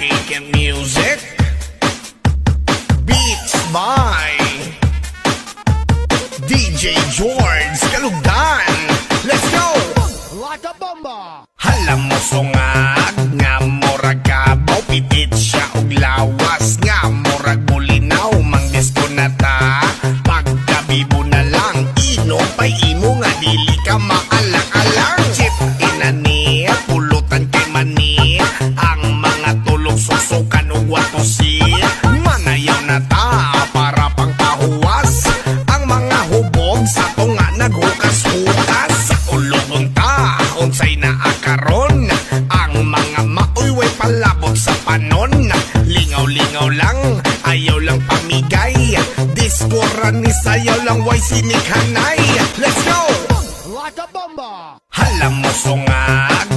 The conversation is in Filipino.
Weekend music, beats by DJ George Kalugan. Let's go! Like a bomba. Halam mo sungag nga murag kabaw, pitit siya og lawas nga murag bulinaw, mangdisko na ta pagkabibo na lang, inom pa'y imo nga dili ka maalang-alang. Chip inani, pulutan kay mani, ang mga tulog susukan og watosi, manayaw na ta para pang pahuwas, ang mga hubog sa tunga naghukas-hukas, sa ulong ta unsay na akaron, ang mga maoy-way palabot sa panon, lingaw-lingaw lang, ayaw lang pamigay, diskura ni sayaw lang way sinikhanay. Let's go! Like a bomba. Halam mo sungag